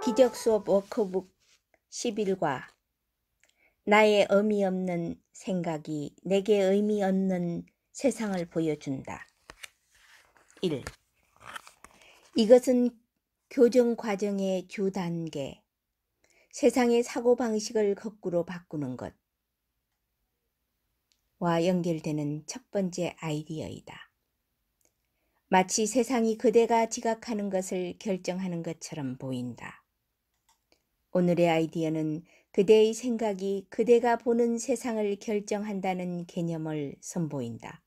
기적 수업 워크북 11과 나의 의미 없는 생각이 내게 의미 없는 세상을 보여준다. 1. 이것은 교정 과정의 주 단계, 세상의 사고방식을 거꾸로 바꾸는 것과 연결되는 첫 번째 아이디어이다. 마치 세상이 그대가 지각하는 것을 결정하는 것처럼 보인다. 오늘의 아이디어는 그대의 생각이 그대가 보는 세상을 결정한다는 개념을 선보인다.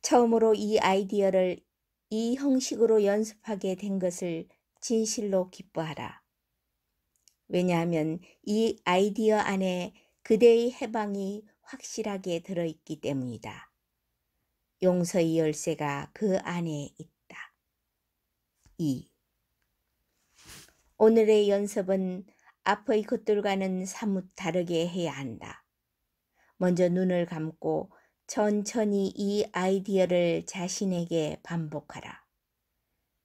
처음으로 이 아이디어를 이 형식으로 연습하게 된 것을 진실로 기뻐하라. 왜냐하면 이 아이디어 안에 그대의 해방이 확실하게 들어있기 때문이다. 용서의 열쇠가 그 안에 있다. 2. 오늘의 연습은 앞의 것들과는 사뭇 다르게 해야 한다. 먼저 눈을 감고 천천히 이 아이디어를 자신에게 반복하라.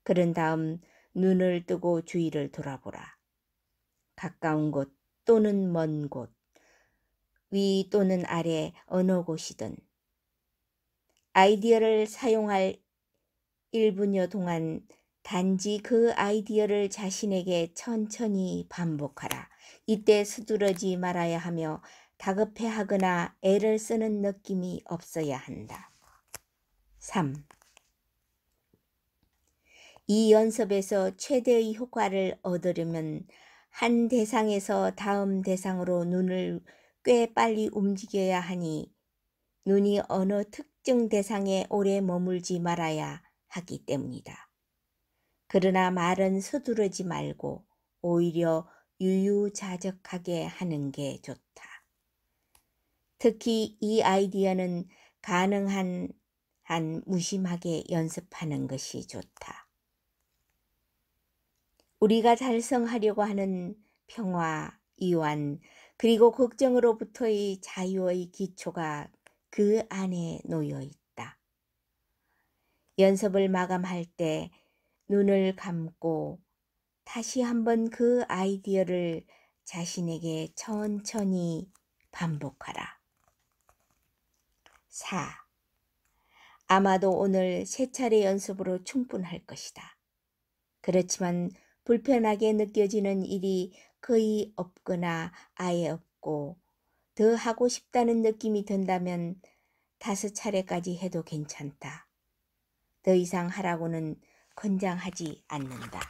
그런 다음 눈을 뜨고 주위를 돌아보라. 가까운 곳 또는 먼 곳, 위 또는 아래 어느 곳이든 아이디어를 사용할 1분여 동안 단지 그 아이디어를 자신에게 천천히 반복하라. 이때 서두르지 말아야 하며 다급해하거나 애를 쓰는 느낌이 없어야 한다. 3. 이 연습에서 최대의 효과를 얻으려면 한 대상에서 다음 대상으로 눈을 꽤 빨리 움직여야 하니 눈이 어느 특정 대상에 오래 머물지 말아야 하기 때문이다. 그러나 말은 서두르지 말고 오히려 유유자적하게 하는 게 좋다. 특히 이 아이디어는 가능한 한 무심하게 연습하는 것이 좋다. 우리가 달성하려고 하는 평화, 이완, 그리고 걱정으로부터의 자유의 기초가 그 안에 놓여 있다. 연습을 마감할 때 눈을 감고 다시 한번 그 아이디어를 자신에게 천천히 반복하라. 4. 아마도 오늘 3차례 연습으로 충분할 것이다. 그렇지만 불편하게 느껴지는 일이 거의 없거나 아예 없고 더 하고 싶다는 느낌이 든다면 5차례까지 해도 괜찮다. 더 이상 하라고는 권장하지 않는다.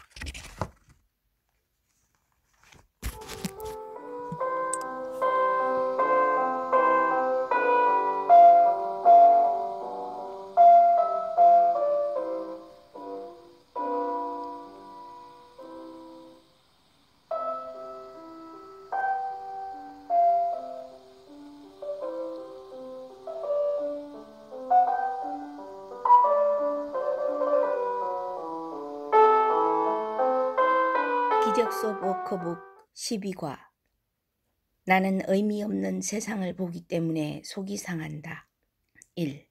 기적 수업 워크북 12과 나는 의미 없는 세상을 보기 때문에 속이 상한다. 1.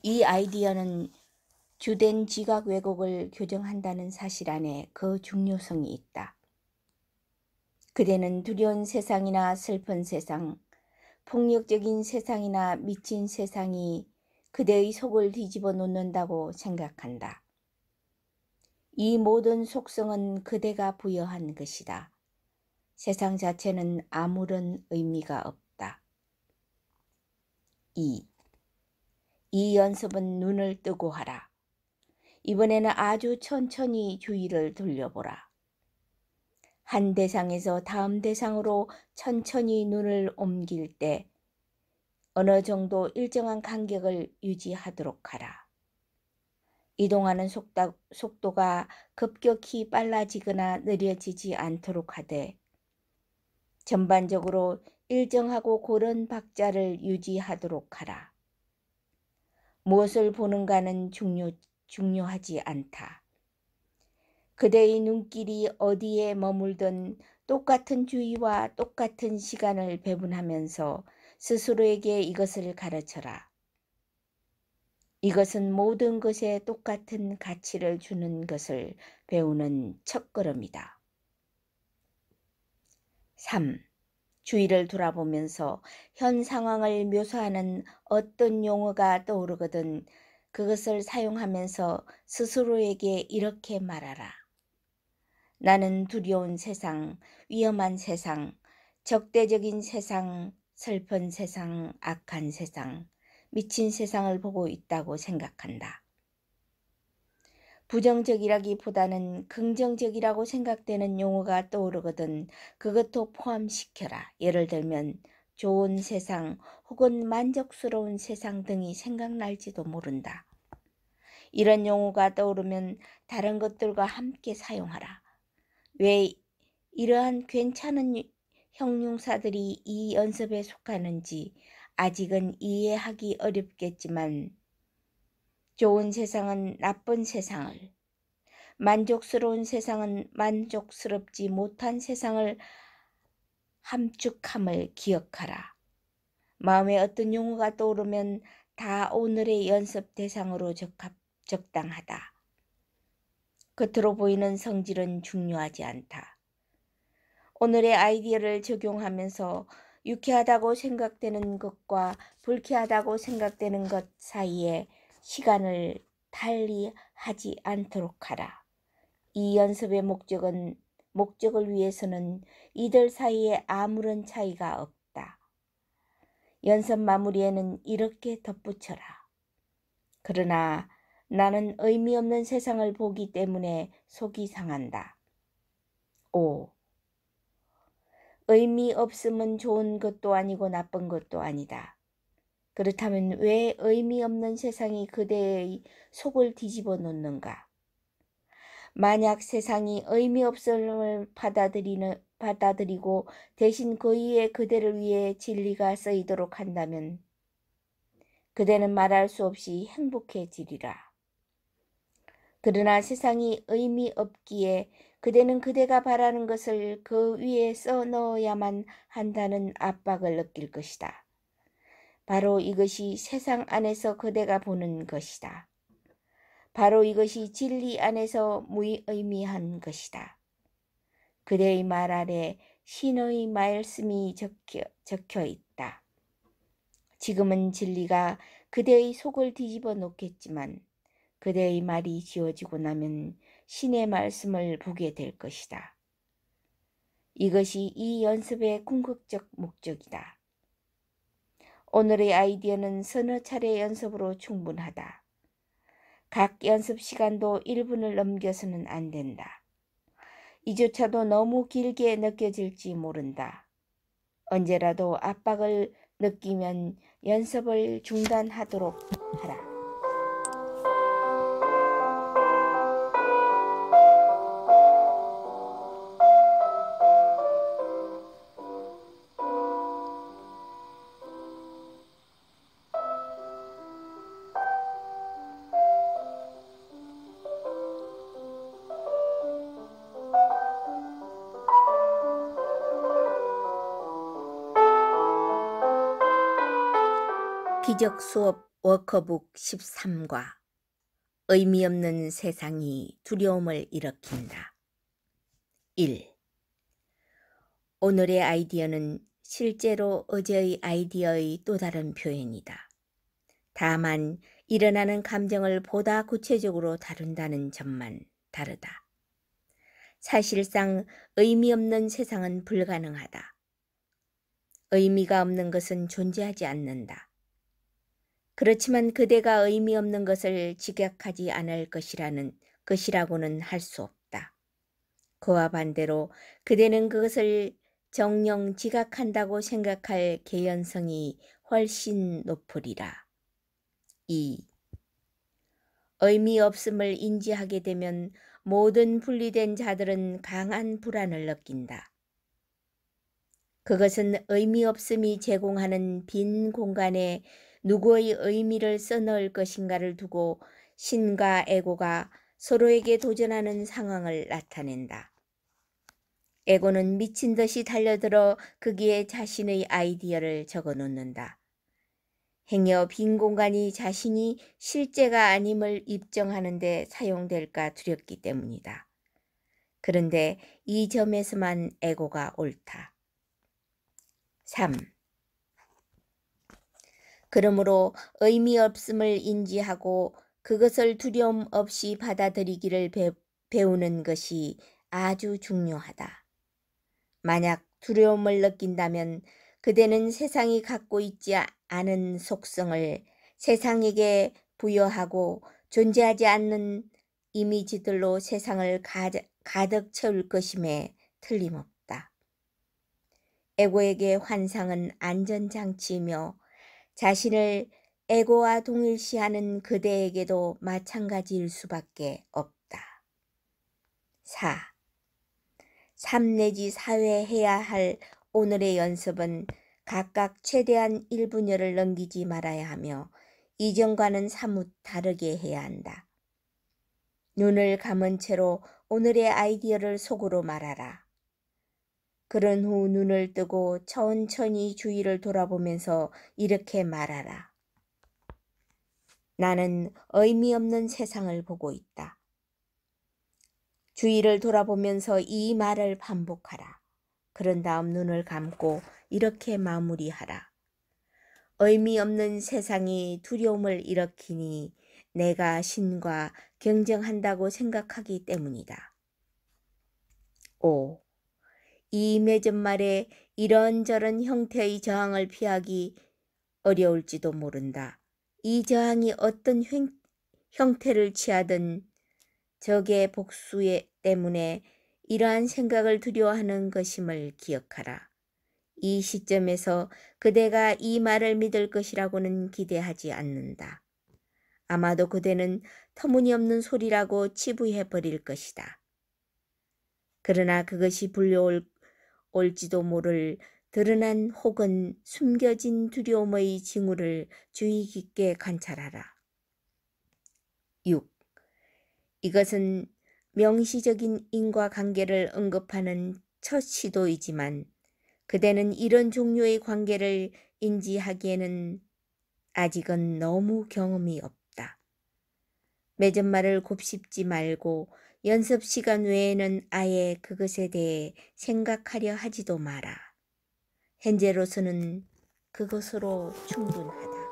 이 아이디어는 주된 지각 왜곡을 교정한다는 사실 안에 그 중요성이 있다. 그대는 두려운 세상이나 슬픈 세상, 폭력적인 세상이나 미친 세상이 그대의 속을 뒤집어 놓는다고 생각한다. 이 모든 속성은 그대가 부여한 것이다. 세상 자체는 아무런 의미가 없다. 2. 이 연습은 눈을 뜨고 하라. 이번에는 아주 천천히 주의를 돌려보라. 한 대상에서 다음 대상으로 천천히 눈을 옮길 때 어느 정도 일정한 간격을 유지하도록 하라. 이동하는 속도가 급격히 빨라지거나 느려지지 않도록 하되 전반적으로 일정하고 고른 박자를 유지하도록 하라. 무엇을 보는가는 중요하지 않다. 그대의 눈길이 어디에 머물든 똑같은 주의와 똑같은 시간을 배분하면서 스스로에게 이것을 가르쳐라. 이것은 모든 것에 똑같은 가치를 주는 것을 배우는 첫걸음이다. 3. 주위를 돌아보면서 현 상황을 묘사하는 어떤 용어가 떠오르거든 그것을 사용하면서 스스로에게 이렇게 말하라. 나는 두려운 세상, 위험한 세상, 적대적인 세상, 슬픈 세상, 악한 세상, 미친 세상을 보고 있다고 생각한다. 부정적이라기보다는 긍정적이라고 생각되는 용어가 떠오르거든 그것도 포함시켜라. 예를 들면 좋은 세상 혹은 만족스러운 세상 등이 생각날지도 모른다. 이런 용어가 떠오르면 다른 것들과 함께 사용하라. 왜 이러한 괜찮은 형용사들이 이 연습에 속하는지 아직은 이해하기 어렵겠지만 좋은 세상은 나쁜 세상을, 만족스러운 세상은 만족스럽지 못한 세상을 함축함을 기억하라. 마음에 어떤 용어가 떠오르면 다 오늘의 연습 대상으로 적당하다. 겉으로 보이는 성질은 중요하지 않다. 오늘의 아이디어를 적용하면서 유쾌하다고 생각되는 것과 불쾌하다고 생각되는 것 사이에 시간을 달리하지 않도록 하라. 이 연습의 목적을 위해서는 이들 사이에 아무런 차이가 없다. 연습 마무리에는 이렇게 덧붙여라. 그러나 나는 의미 없는 세상을 보기 때문에 속이 상한다. 5. 의미 없음은 좋은 것도 아니고 나쁜 것도 아니다. 그렇다면 왜 의미 없는 세상이 그대의 속을 뒤집어 놓는가? 만약 세상이 의미 없음을 받아들이고 대신 그 위에 그대를 위해 진리가 쓰이도록 한다면 그대는 말할 수 없이 행복해지리라. 그러나 세상이 의미 없기에 그대는 그대가 바라는 것을 그 위에 써넣어야만 한다는 압박을 느낄 것이다. 바로 이것이 세상 안에서 그대가 보는 것이다. 바로 이것이 진리 안에서 무의미한 것이다. 그대의 말 아래 신의 말씀이 적혀 있다. 지금은 진리가 그대의 속을 뒤집어 놓겠지만 그대의 말이 지워지고 나면 신의 말씀을 보게 될 것이다. 이것이 이 연습의 궁극적 목적이다. 오늘의 아이디어는 서너 차례 연습으로 충분하다. 각 연습 시간도 1분을 넘겨서는 안 된다. 이조차도 너무 길게 느껴질지 모른다. 언제라도 압박을 느끼면 연습을 중단하도록 하라. 기적 수업 워커북 13과 의미 없는 세상이 두려움을 일으킨다. 1. 오늘의 아이디어는 실제로 어제의 아이디어의 또 다른 표현이다. 다만 일어나는 감정을 보다 구체적으로 다룬다는 점만 다르다. 사실상 의미 없는 세상은 불가능하다. 의미가 없는 것은 존재하지 않는다. 그렇지만 그대가 의미 없는 것을 지각하지 않을 것이라고는 할 수 없다. 그와 반대로 그대는 그것을 정녕 지각한다고 생각할 개연성이 훨씬 높으리라. 2. 의미 없음을 인지하게 되면 모든 분리된 자들은 강한 불안을 느낀다. 그것은 의미 없음이 제공하는 빈 공간에 누구의 의미를 써넣을 것인가를 두고 신과 에고가 서로에게 도전하는 상황을 나타낸다. 에고는 미친 듯이 달려들어 거기에 자신의 아이디어를 적어 놓는다. 행여 빈 공간이 자신이 실제가 아님을 입증하는 데 사용될까 두렵기 때문이다. 그런데 이 점에서만 에고가 옳다. 3. 그러므로 의미 없음을 인지하고 그것을 두려움 없이 받아들이기를 배우는 것이 아주 중요하다. 만약 두려움을 느낀다면 그대는 세상이 갖고 있지 않은 속성을 세상에게 부여하고 존재하지 않는 이미지들로 세상을 가득 채울 것임에 틀림없다. 에고에게 환상은 안전장치이며 자신을 에고와 동일시하는 그대에게도 마찬가지일 수밖에 없다. 4. 3 내지 4회 해야 할 오늘의 연습은 각각 최대한 1분여를 넘기지 말아야 하며 이전과는 사뭇 다르게 해야 한다. 눈을 감은 채로 오늘의 아이디어를 속으로 말하라. 그런 후 눈을 뜨고 천천히 주위를 돌아보면서 이렇게 말하라. 나는 의미 없는 세상을 보고 있다. 주위를 돌아보면서 이 말을 반복하라. 그런 다음 눈을 감고 이렇게 마무리하라. 의미 없는 세상이 두려움을 일으키니 내가 신과 경쟁한다고 생각하기 때문이다. 5. 이 맺은말에 이런저런 형태의 저항을 피하기 어려울지도 모른다. 이 저항이 어떤 형태를 취하든 적의 복수 때문에 이러한 생각을 두려워하는 것임을 기억하라. 이 시점에서 그대가 이 말을 믿을 것이라고는 기대하지 않는다. 아마도 그대는 터무니없는 소리라고 치부해버릴 것이다. 그러나 그것이 불려올지도 모를 드러난 혹은 숨겨진 두려움의 징후를 주의 깊게 관찰하라. 6. 이것은 명시적인 인과관계를 언급하는 첫 시도이지만 그대는 이런 종류의 관계를 인지하기에는 아직은 너무 경험이 없다. 맺은말을 곱씹지 말고 연습 시간 외에는 아예 그것에 대해 생각하려 하지도 마라. 현재로서는 그것으로 충분하다.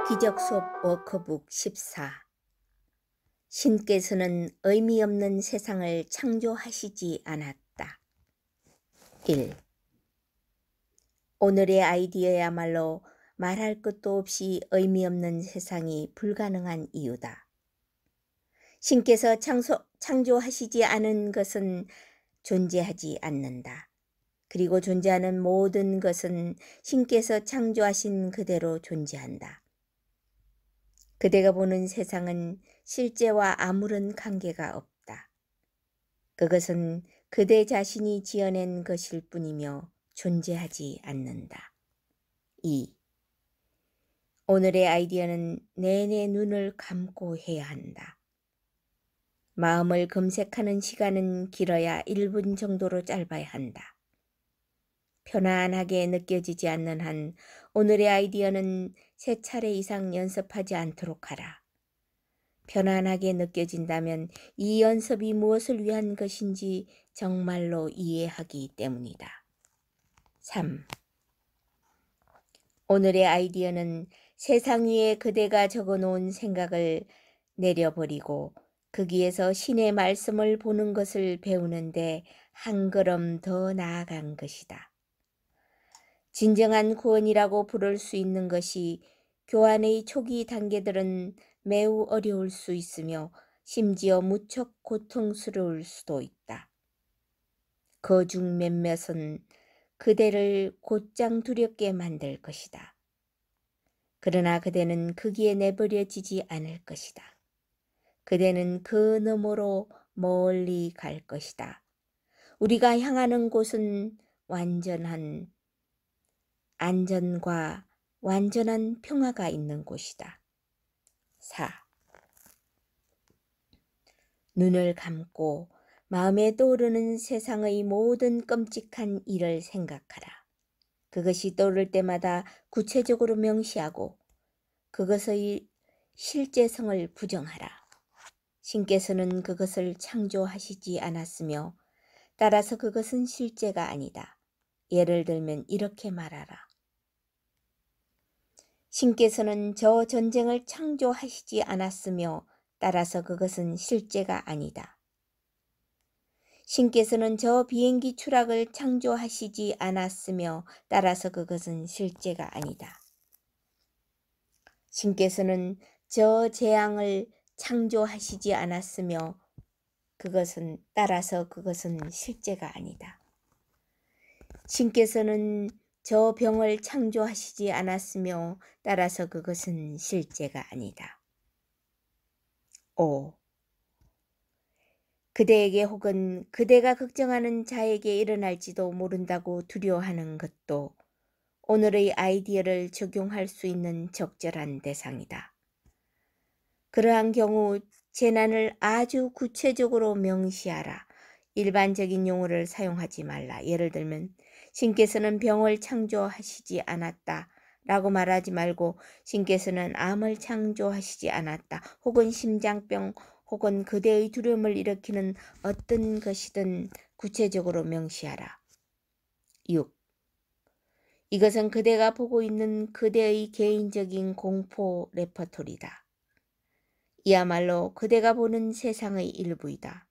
기적수업 워크북 14. 신께서는 의미 없는 세상을 창조하시지 않았다. 1. 오늘의 아이디어야말로 말할 것도 없이 의미 없는 세상이 불가능한 이유다. 신께서 창조하시지 않은 것은 존재하지 않는다. 그리고 존재하는 모든 것은 신께서 창조하신 그대로 존재한다. 그대가 보는 세상은 실제와 아무런 관계가 없다. 그것은 그대 자신이 지어낸 것일 뿐이며 존재하지 않는다. 2. 오늘의 아이디어는 내내 눈을 감고 해야 한다. 마음을 검색하는 시간은 길어야 1분 정도로 짧아야 한다. 편안하게 느껴지지 않는 한 오늘의 아이디어는 3차례 이상 연습하지 않도록 하라. 편안하게 느껴진다면 이 연습이 무엇을 위한 것인지 정말로 이해하기 때문이다. 3. 오늘의 아이디어는 세상 위에 그대가 적어놓은 생각을 내려버리고 거기에서 신의 말씀을 보는 것을 배우는데 한 걸음 더 나아간 것이다. 진정한 구원이라고 부를 수 있는 것이 교환의 초기 단계들은 매우 어려울 수 있으며 심지어 무척 고통스러울 수도 있다. 그 중 몇몇은 그대를 곧장 두렵게 만들 것이다. 그러나 그대는 거기에 내버려지지 않을 것이다. 그대는 그 너머로 멀리 갈 것이다. 우리가 향하는 곳은 완전한 안전과 완전한 평화가 있는 곳이다. 4. 눈을 감고 마음에 떠오르는 세상의 모든 끔찍한 일을 생각하라. 그것이 떠오를 때마다 구체적으로 명시하고 그것의 실제성을 부정하라. 신께서는 그것을 창조하시지 않았으며 따라서 그것은 실제가 아니다. 예를 들면 이렇게 말하라. 신께서는 저 전쟁을 창조하시지 않았으며 따라서 그것은 실제가 아니다. 신께서는 저 비행기 추락을 창조하시지 않았으며 따라서 그것은 실제가 아니다. 신께서는 저 재앙을 창조하시지 않았으며 따라서 그것은 실제가 아니다. 신께서는 저 병을 창조하시지 않았으며 따라서 그것은 실제가 아니다. 5. 그대에게 혹은 그대가 걱정하는 자에게 일어날지도 모른다고 두려워하는 것도 오늘의 아이디어를 적용할 수 있는 적절한 대상이다. 그러한 경우 재난을 아주 구체적으로 명시하라. 일반적인 용어를 사용하지 말라. 예를 들면 신께서는 병을 창조하시지 않았다 라고 말하지 말고 신께서는 암을 창조하시지 않았다. 혹은 심장병 혹은 그대의 두려움을 일으키는 어떤 것이든 구체적으로 명시하라. 6. 이것은 그대가 보고 있는 그대의 개인적인 공포 레퍼토리다. 이야말로 그대가 보는 세상의 일부이다.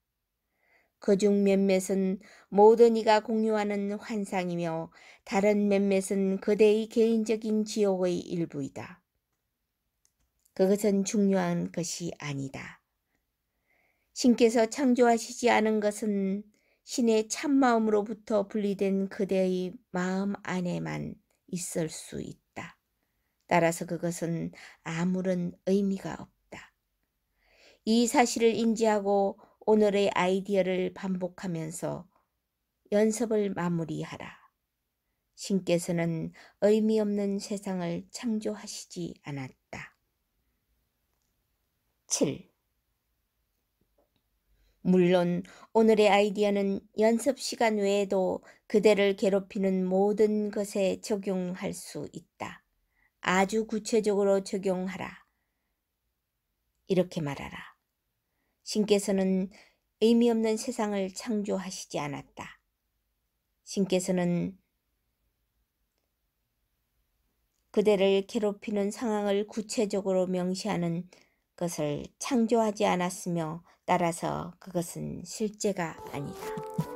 그중 몇몇은 모든 이가 공유하는 환상이며 다른 몇몇은 그대의 개인적인 지옥의 일부이다. 그것은 중요한 것이 아니다. 신께서 창조하시지 않은 것은 신의 참마음으로부터 분리된 그대의 마음 안에만 있을 수 있다. 따라서 그것은 아무런 의미가 없다. 이 사실을 인지하고 오늘의 아이디어를 반복하면서 연습을 마무리하라. 신께서는 의미 없는 세상을 창조하시지 않았다. 7. 물론 오늘의 아이디어는 연습 시간 외에도 그대를 괴롭히는 모든 것에 적용할 수 있다. 아주 구체적으로 적용하라. 이렇게 말하라. 신께서는 의미 없는 세상을 창조하시지 않았다. 신께서는 그대를 괴롭히는 상황을 구체적으로 명시하는 것을 창조하지 않았으며 따라서 그것은 실제가 아니다.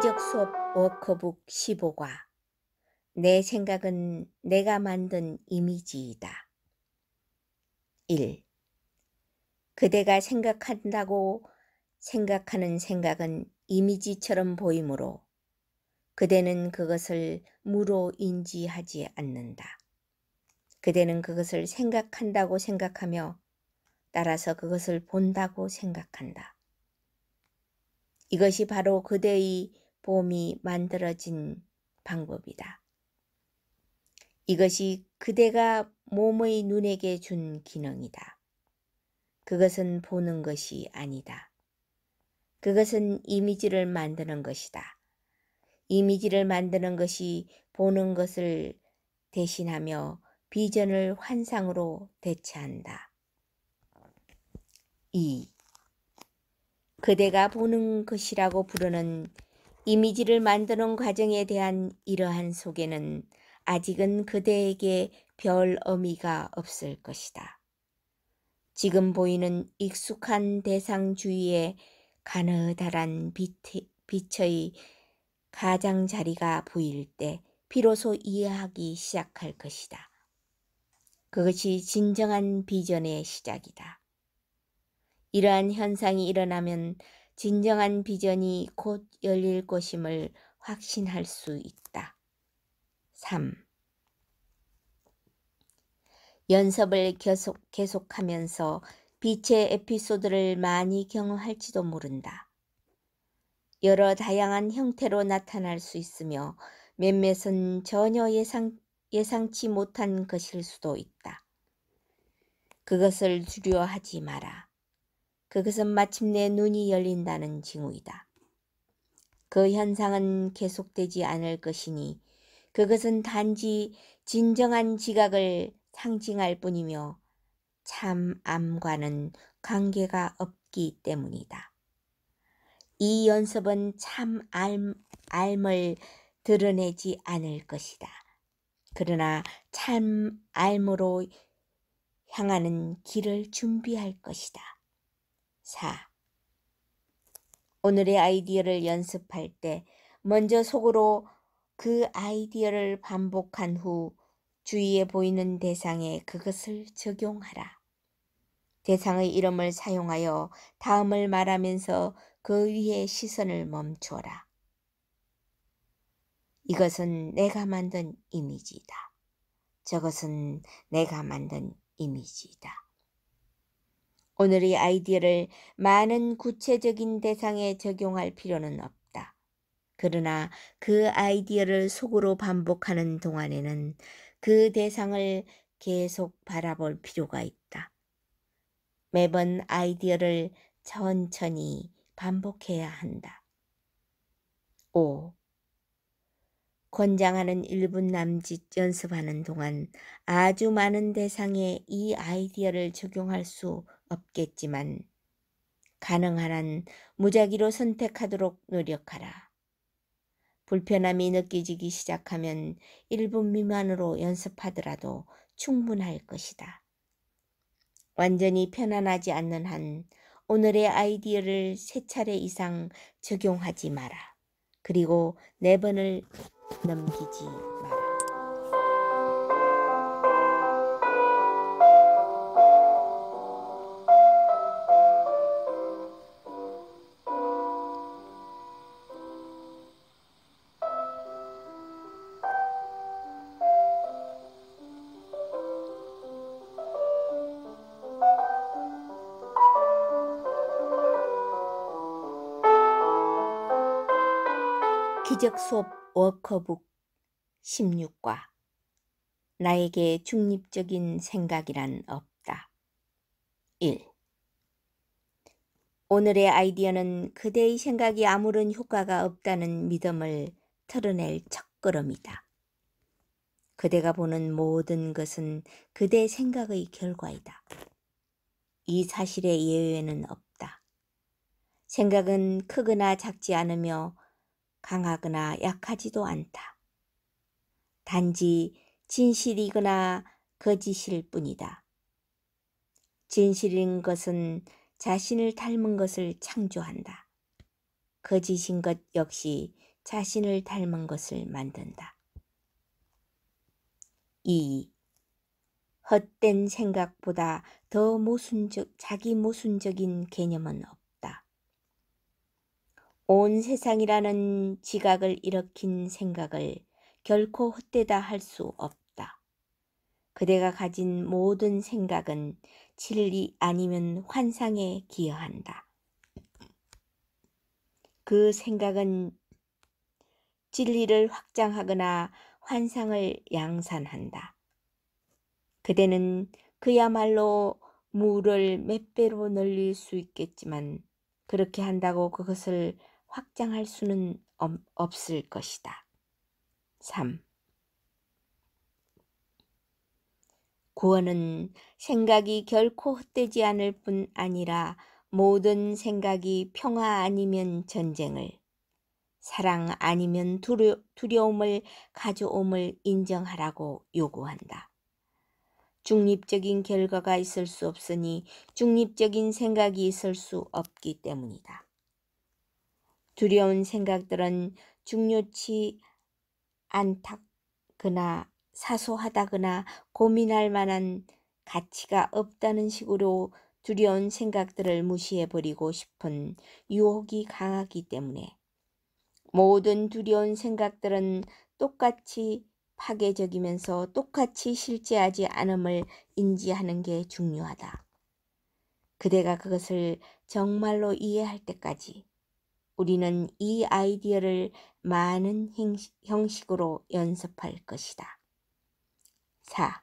기적 수업 워크북 15과 내 생각은 내가 만든 이미지이다. 1. 그대가 생각한다고 생각하는 생각은 이미지처럼 보이므로 그대는 그것을 무로 인지하지 않는다. 그대는 그것을 생각한다고 생각하며 따라서 그것을 본다고 생각한다. 이것이 바로 그대의 봄이 만들어진 방법이다. 이것이 그대가 몸의 눈에게 준 기능이다. 그것은 보는 것이 아니다. 그것은 이미지를 만드는 것이다. 이미지를 만드는 것이 보는 것을 대신하며 비전을 환상으로 대체한다. 2. 그대가 보는 것이라고 부르는 이미지를 만드는 과정에 대한 이러한 소개는 아직은 그대에게 별 의미가 없을 것이다. 지금 보이는 익숙한 대상 주위에 가느다란 빛의 가장자리가 보일 때 비로소 이해하기 시작할 것이다. 그것이 진정한 비전의 시작이다. 이러한 현상이 일어나면 진정한 비전이 곧 열릴 것임을 확신할 수 있다. 3. 연습을 계속하면서 빛의 에피소드를 많이 경험할지도 모른다. 여러 다양한 형태로 나타날 수 있으며 몇몇은 전혀 예상치 못한 것일 수도 있다. 그것을 두려워하지 마라. 그것은 마침내 눈이 열린다는 징후이다. 그 현상은 계속되지 않을 것이니 그것은 단지 진정한 지각을 상징할 뿐이며 참 암과는 관계가 없기 때문이다. 이 연습은 참 삶을 드러내지 않을 것이다. 그러나 참 삶으로 향하는 길을 준비할 것이다. 4. 오늘의 아이디어를 연습할 때 먼저 속으로 그 아이디어를 반복한 후 주위에 보이는 대상에 그것을 적용하라. 대상의 이름을 사용하여 다음을 말하면서 그 위에 시선을 멈춰라. 이것은 내가 만든 이미지다. 저것은 내가 만든 이미지다. 오늘의 아이디어를 많은 구체적인 대상에 적용할 필요는 없다. 그러나 그 아이디어를 속으로 반복하는 동안에는 그 대상을 계속 바라볼 필요가 있다. 매번 아이디어를 천천히 반복해야 한다. 5. 권장하는 1분 남짓 연습하는 동안 아주 많은 대상에 이 아이디어를 적용할 수 없겠지만 가능한 한 무작위로 선택하도록 노력하라. 불편함이 느껴지기 시작하면 1분 미만으로 연습하더라도 충분할 것이다. 완전히 편안하지 않는 한 오늘의 아이디어를 3차례 이상 적용하지 마라. 그리고 4번을 넘기지 마라. 기적 수업 워커북 16과 나에게 중립적인 생각이란 없다. 1. 오늘의 아이디어는 그대의 생각이 아무런 효과가 없다는 믿음을 털어낼 첫걸음이다. 그대가 보는 모든 것은 그대 생각의 결과이다. 이 사실의 예외는 없다. 생각은 크거나 작지 않으며 강하거나 약하지도 않다. 단지 진실이거나 거짓일 뿐이다. 진실인 것은 자신을 닮은 것을 창조한다. 거짓인 것 역시 자신을 닮은 것을 만든다. 2. 헛된 생각보다 더 자기 모순적인 개념은 없다. 온 세상이라는 지각을 일으킨 생각을 결코 헛되다 할 수 없다. 그대가 가진 모든 생각은 진리 아니면 환상에 기여한다. 그 생각은 진리를 확장하거나 환상을 양산한다. 그대는 그야말로 무를 몇 배로 늘릴 수 있겠지만 그렇게 한다고 그것을 확장할 수는 없을 것이다. 3. 구원은 생각이 결코 헛되지 않을 뿐 아니라 모든 생각이 평화 아니면 전쟁을, 사랑 아니면 두려움을 가져옴을 인정하라고 요구한다. 중립적인 결과가 있을 수 없으니 중립적인 생각이 있을 수 없기 때문이다. 두려운 생각들은 중요치 않다거나 사소하다거나 고민할 만한 가치가 없다는 식으로 두려운 생각들을 무시해버리고 싶은 유혹이 강하기 때문에 모든 두려운 생각들은 똑같이 파괴적이면서 똑같이 실제하지 않음을 인지하는 게 중요하다. 그대가 그것을 정말로 이해할 때까지 우리는 이 아이디어를 많은 형식으로 연습할 것이다. 4.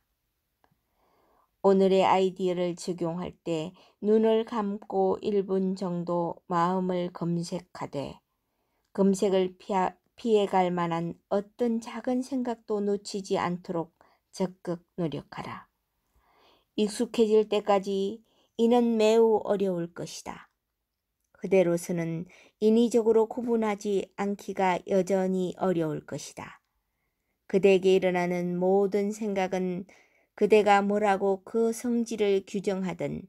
오늘의 아이디어를 적용할 때 눈을 감고 1분 정도 마음을 검색하되 검색을 피해갈 만한 어떤 작은 생각도 놓치지 않도록 적극 노력하라. 익숙해질 때까지 이는 매우 어려울 것이다. 그대로서는 인위적으로 구분하지 않기가 여전히 어려울 것이다. 그대에게 일어나는 모든 생각은 그대가 뭐라고 그 성질을 규정하든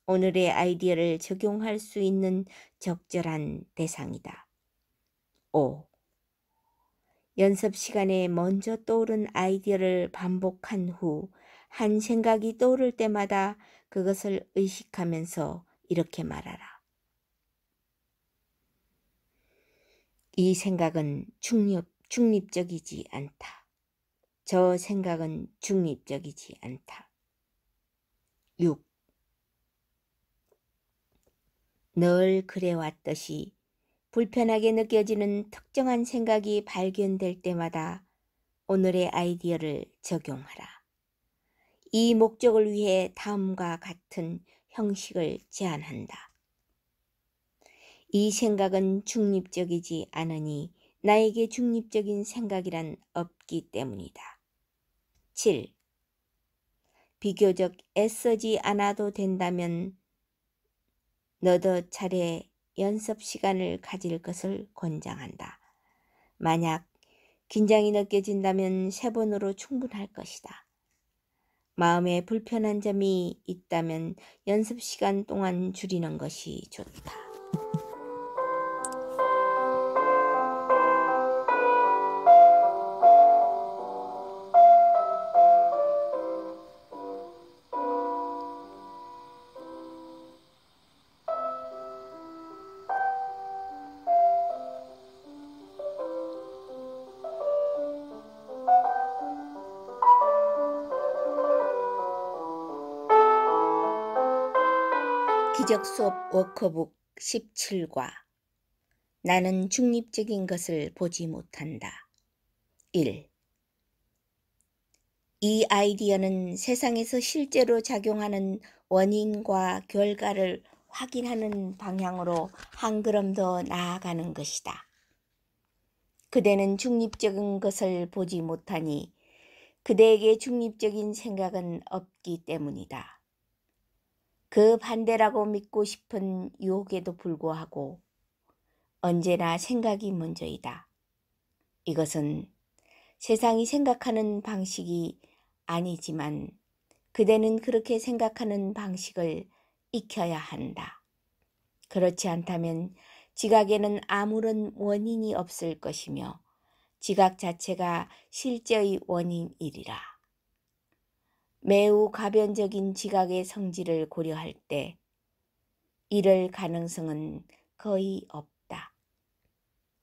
오늘의 아이디어를 적용할 수 있는 적절한 대상이다. 5. 연습 시간에 먼저 떠오른 아이디어를 반복한 후 한 생각이 떠오를 때마다 그것을 의식하면서 이렇게 말하라. 이 생각은 중립적이지 않다. 저 생각은 중립적이지 않다. 6. 늘 그래왔듯이 불편하게 느껴지는 특정한 생각이 발견될 때마다 오늘의 아이디어를 적용하라. 이 목적을 위해 다음과 같은 형식을 제안한다. 이 생각은 중립적이지 않으니 나에게 중립적인 생각이란 없기 때문이다. 7. 비교적 애쓰지 않아도 된다면 너도 차례 연습 시간을 가질 것을 권장한다. 만약 긴장이 느껴진다면 3번으로 충분할 것이다. 마음에 불편한 점이 있다면 연습 시간 동안 줄이는 것이 좋다. 기적 수업 워크북 17과 나는 중립적인 것을 보지 못한다. 1. 이 아이디어는 세상에서 실제로 작용하는 원인과 결과를 확인하는 방향으로 한 걸음 더 나아가는 것이다. 그대는 중립적인 것을 보지 못하니 그대에게 중립적인 생각은 없기 때문이다. 그 반대라고 믿고 싶은 유혹에도 불구하고 언제나 생각이 먼저이다. 이것은 세상이 생각하는 방식이 아니지만 그대는 그렇게 생각하는 방식을 익혀야 한다. 그렇지 않다면 지각에는 아무런 원인이 없을 것이며 지각 자체가 실제의 원인이리라. 매우 가변적인 지각의 성질을 고려할 때 이럴 가능성은 거의 없다.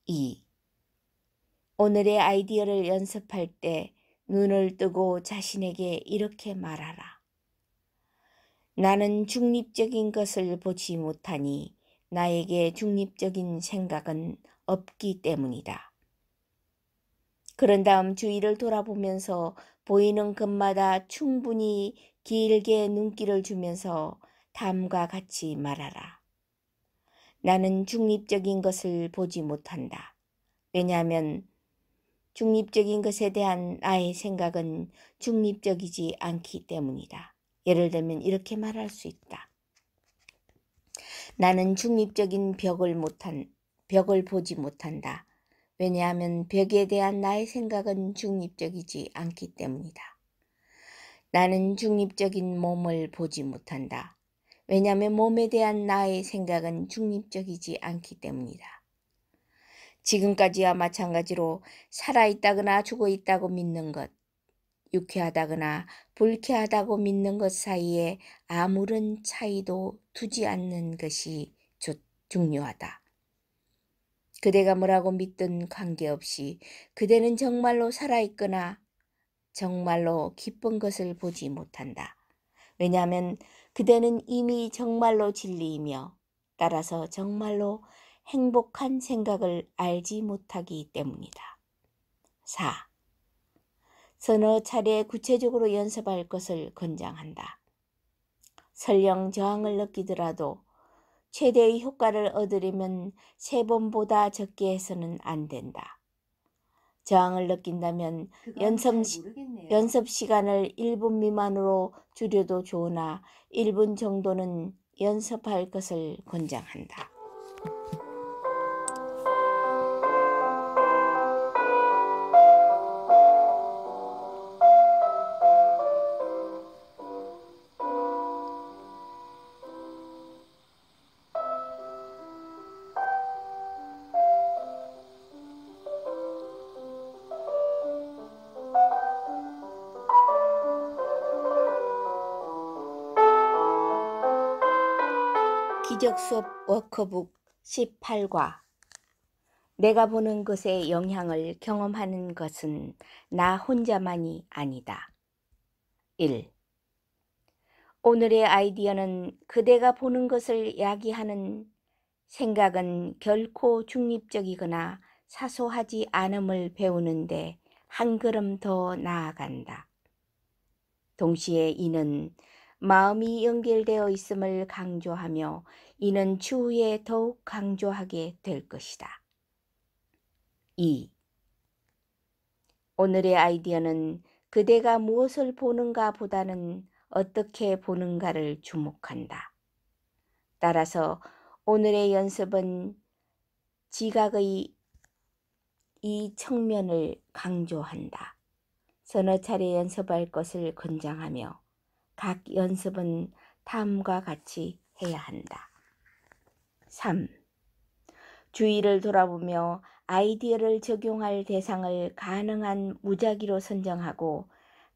2. 오늘의 아이디어를 연습할 때 눈을 뜨고 자신에게 이렇게 말하라. 나는 중립적인 것을 보지 못하니 나에게 중립적인 생각은 없기 때문이다. 그런 다음 주위를 돌아보면서 보이는 것마다 충분히 길게 눈길을 주면서 다음과 같이 말하라. 나는 중립적인 것을 보지 못한다. 왜냐하면 중립적인 것에 대한 나의 생각은 중립적이지 않기 때문이다. 예를 들면 이렇게 말할 수 있다. 나는 중립적인 벽을 보지 못한다. 왜냐하면 벽에 대한 나의 생각은 중립적이지 않기 때문이다. 나는 중립적인 몸을 보지 못한다. 왜냐하면 몸에 대한 나의 생각은 중립적이지 않기 때문이다. 지금까지와 마찬가지로 살아있다거나 죽어있다고 믿는 것, 유쾌하다거나 불쾌하다고 믿는 것 사이에 아무런 차이도 두지 않는 것이 중요하다. 그대가 뭐라고 믿든 관계없이 그대는 정말로 살아있거나 정말로 기쁜 것을 보지 못한다. 왜냐하면 그대는 이미 정말로 진리이며 따라서 정말로 행복한 생각을 알지 못하기 때문이다. 4. 서너 차례 구체적으로 연습할 것을 권장한다. 설령 저항을 느끼더라도 최대의 효과를 얻으려면 3번보다 적게 해서는 안 된다. 저항을 느낀다면 연습 시간을 1분 미만으로 줄여도 좋으나 1분 정도는 연습할 것을 권장한다. 기적수업 워크북 18과 내가 보는 것의 영향을 경험하는 것은 나 혼자만이 아니다. 1. 오늘의 아이디어는 그대가 보는 것을 야기하는 생각은 결코 중립적이거나 사소하지 않음을 배우는데 한 걸음 더 나아간다. 동시에 이는 마음이 연결되어 있음을 강조하며 이는 추후에 더욱 강조하게 될 것이다. 2. 오늘의 아이디어는 그대가 무엇을 보는가 보다는 어떻게 보는가를 주목한다. 따라서 오늘의 연습은 지각의 이 측면을 강조한다. 서너 차례 연습할 것을 권장하며 각 연습은 다음과 같이 해야 한다. 3. 주위를 돌아보며 아이디어를 적용할 대상을 가능한 무작위로 선정하고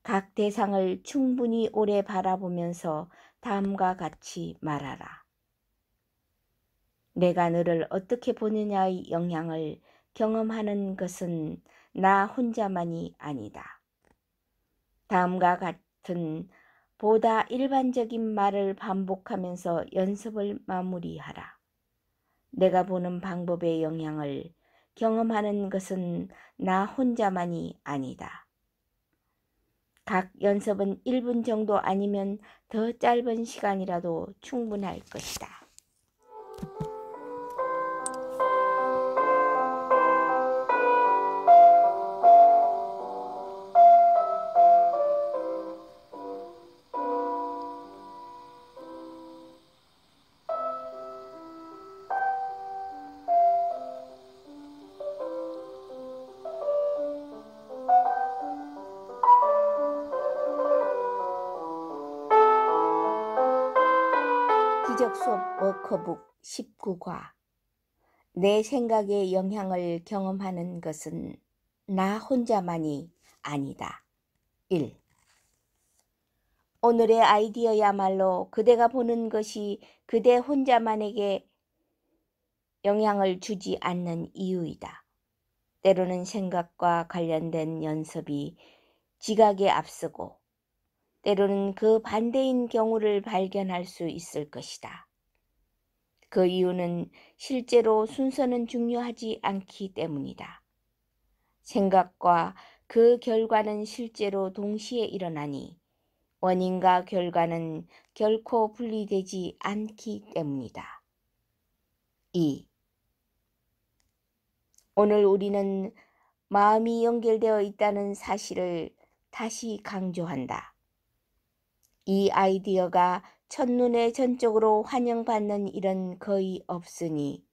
각 대상을 충분히 오래 바라보면서 다음과 같이 말하라. 내가 너를 어떻게 보느냐의 영향을 경험하는 것은 나 혼자만이 아니다. 다음과 같은 보다 일반적인 말을 반복하면서 연습을 마무리하라. 내가 보는 방법의 영향을 경험하는 것은 나 혼자만이 아니다. 각 연습은 1분 정도 아니면 더 짧은 시간이라도 충분할 것이다. 기적수업 워크북 19과 내 생각의 영향을 경험하는 것은 나 혼자만이 아니다. 1. 오늘의 아이디어야말로 그대가 보는 것이 그대 혼자만에게 영향을 주지 않는 이유이다. 때로는 생각과 관련된 연습이 지각에 앞서고 때로는 그 반대인 경우를 발견할 수 있을 것이다. 그 이유는 실제로 순서는 중요하지 않기 때문이다. 생각과 그 결과는 실제로 동시에 일어나니 원인과 결과는 결코 분리되지 않기 때문이다. 2. 오늘 우리는 마음이 연결되어 있다는 사실을 다시 강조한다. 이 아이디어가 첫눈에 전적으로 환영받는 일은 거의 없으니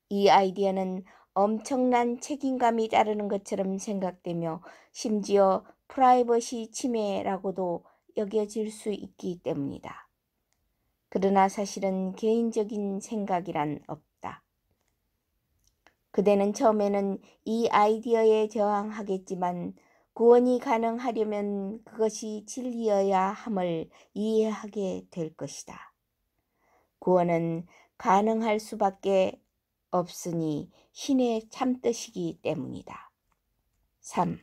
이 아이디어는 엄청난 책임감이 따르는 것처럼 생각되며 심지어 프라이버시 침해라고도 여겨질 수 있기 때문이다. 그러나 사실은 개인적인 생각이란 없다. 그대는 처음에는 이 아이디어에 저항하겠지만 구원이 가능하려면 그것이 진리여야 함을 이해하게 될 것이다. 구원은 가능할 수밖에 없으니 신의 참뜻이기 때문이다. 3.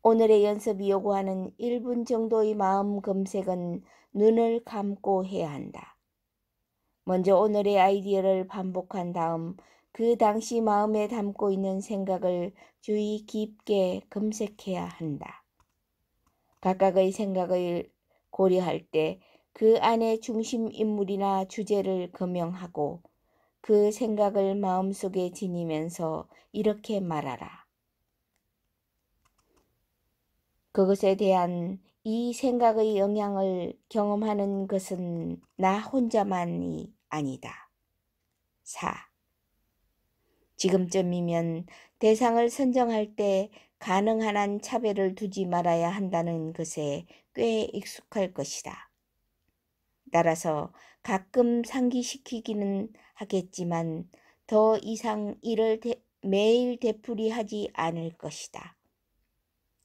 오늘의 연습이 요구하는 1분 정도의 마음 검색은 눈을 감고 해야 한다. 먼저 오늘의 아이디어를 반복한 다음 그 당시 마음에 담고 있는 생각을 주의 깊게 검색해야 한다. 각각의 생각을 고려할 때 그 안에 중심 인물이나 주제를 거명하고 그 생각을 마음속에 지니면서 이렇게 말하라. 그것에 대한 이 생각의 영향을 경험하는 것은 나 혼자만이 아니다. 4. 지금쯤이면 대상을 선정할 때 가능한 한 차별을 두지 말아야 한다는 것에 꽤 익숙할 것이다. 따라서 가끔 상기시키기는 하겠지만 더 이상 이를 매일 되풀이하지 않을 것이다.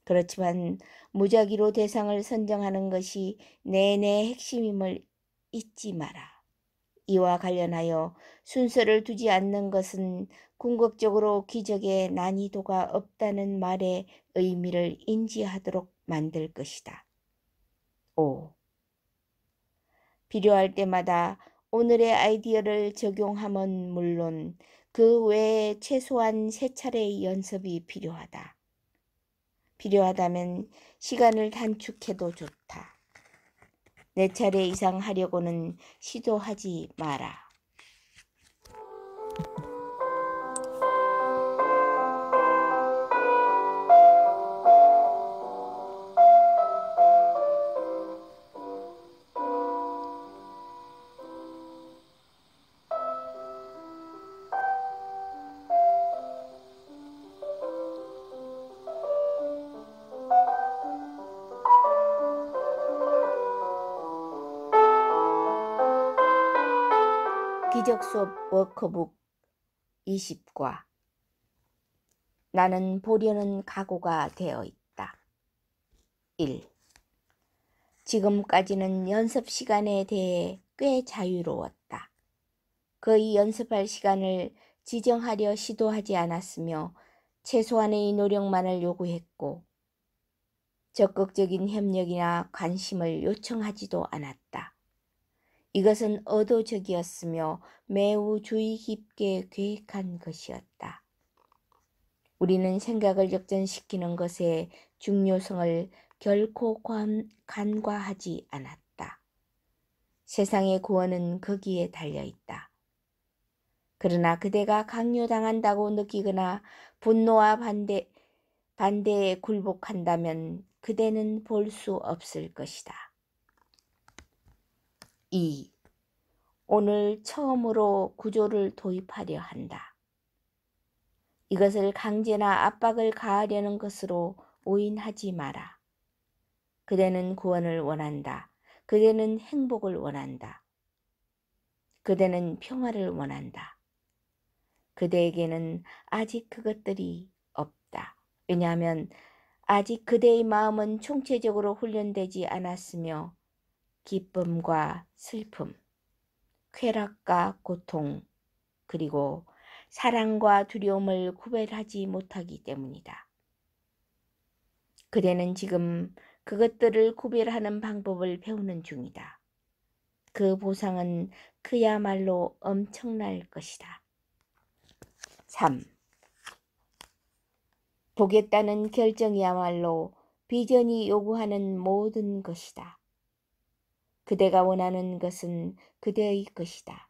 그렇지만 무작위로 대상을 선정하는 것이 내내 핵심임을 잊지 마라. 이와 관련하여 순서를 두지 않는 것은 궁극적으로 기적의 난이도가 없다는 말의 의미를 인지하도록 만들 것이다. 5. 필요할 때마다 오늘의 아이디어를 적용함은 물론 그 외에 최소한 3차례의 연습이 필요하다. 필요하다면 시간을 단축해도 좋다. 4차례 이상 하려고는 시도하지 마라. 기적 수업 워크북 20과 나는 보려는 각오가 되어 있다. 1. 지금까지는 연습 시간에 대해 꽤 자유로웠다. 거의 연습할 시간을 지정하려 시도하지 않았으며 최소한의 노력만을 요구했고 적극적인 협력이나 관심을 요청하지도 않았다. 이것은 의도적이었으며 매우 주의 깊게 계획한 것이었다. 우리는 생각을 역전시키는 것의 중요성을 결코 간과하지 않았다. 세상의 구원은 거기에 달려있다. 그러나 그대가 강요당한다고 느끼거나 분노와 반대에 굴복한다면 그대는 볼 수 없을 것이다. 2. 오늘 처음으로 구조를 도입하려 한다. 이것을 강제나 압박을 가하려는 것으로 오인하지 마라. 그대는 구원을 원한다. 그대는 행복을 원한다. 그대는 평화를 원한다. 그대에게는 아직 그것들이 없다. 왜냐하면 아직 그대의 마음은 총체적으로 훈련되지 않았으며 기쁨과 슬픔, 쾌락과 고통, 그리고 사랑과 두려움을 구별하지 못하기 때문이다. 그대는 지금 그것들을 구별하는 방법을 배우는 중이다. 그 보상은 그야말로 엄청날 것이다. 3. 보겠다는 결정이야말로 비전이 요구하는 모든 것이다. 그대가 원하는 것은 그대의 것이다.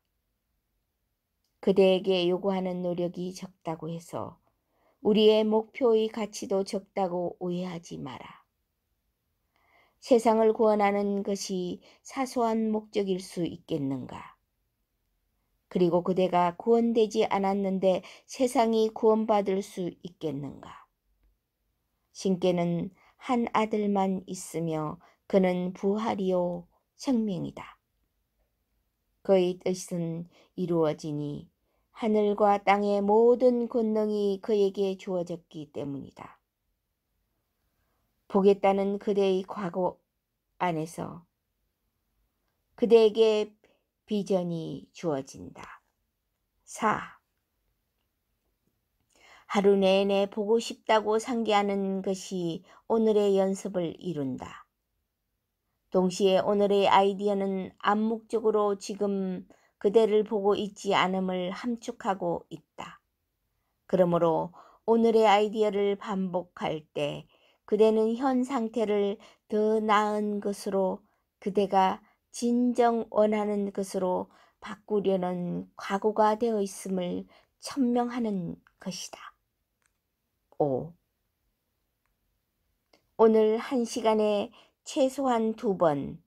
그대에게 요구하는 노력이 적다고 해서 우리의 목표의 가치도 적다고 오해하지 마라. 세상을 구원하는 것이 사소한 목적일 수 있겠는가? 그리고 그대가 구원되지 않았는데 세상이 구원받을 수 있겠는가? 신께는 한 아들만 있으며 그는 부활이요 생명이다. 그의 뜻은 이루어지니 하늘과 땅의 모든 권능이 그에게 주어졌기 때문이다. 보겠다는 그대의 과거 안에서 그대에게 비전이 주어진다. 4. 하루 내내 보고 싶다고 상기하는 것이 오늘의 연습을 이룬다. 동시에 오늘의 아이디어는 암묵적으로 지금 그대를 보고 있지 않음을 함축하고 있다. 그러므로 오늘의 아이디어를 반복할 때 그대는 현 상태를 더 나은 것으로, 그대가 진정 원하는 것으로 바꾸려는 각오가 되어 있음을 천명하는 것이다. 5. 오늘 1시간에 최소한 2번,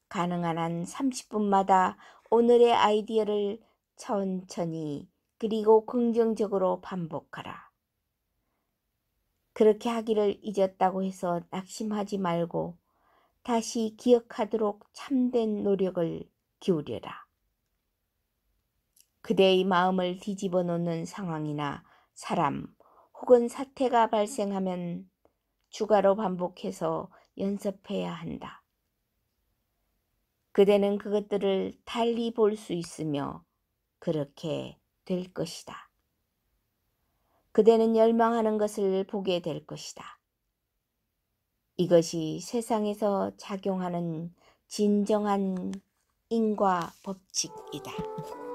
가능한 한 30분마다 오늘의 아이디어를 천천히 그리고 긍정적으로 반복하라. 그렇게 하기를 잊었다고 해서 낙심하지 말고 다시 기억하도록 참된 노력을 기울여라. 그대의 마음을 뒤집어 놓는 상황이나 사람 혹은 사태가 발생하면 추가로 반복해서 연습해야 한다. 그대는 그것들을 달리 볼 수 있으며 그렇게 될 것이다. 그대는 열망하는 것을 보게 될 것이다. 이것이 세상에서 작용하는 진정한 인과 법칙이다.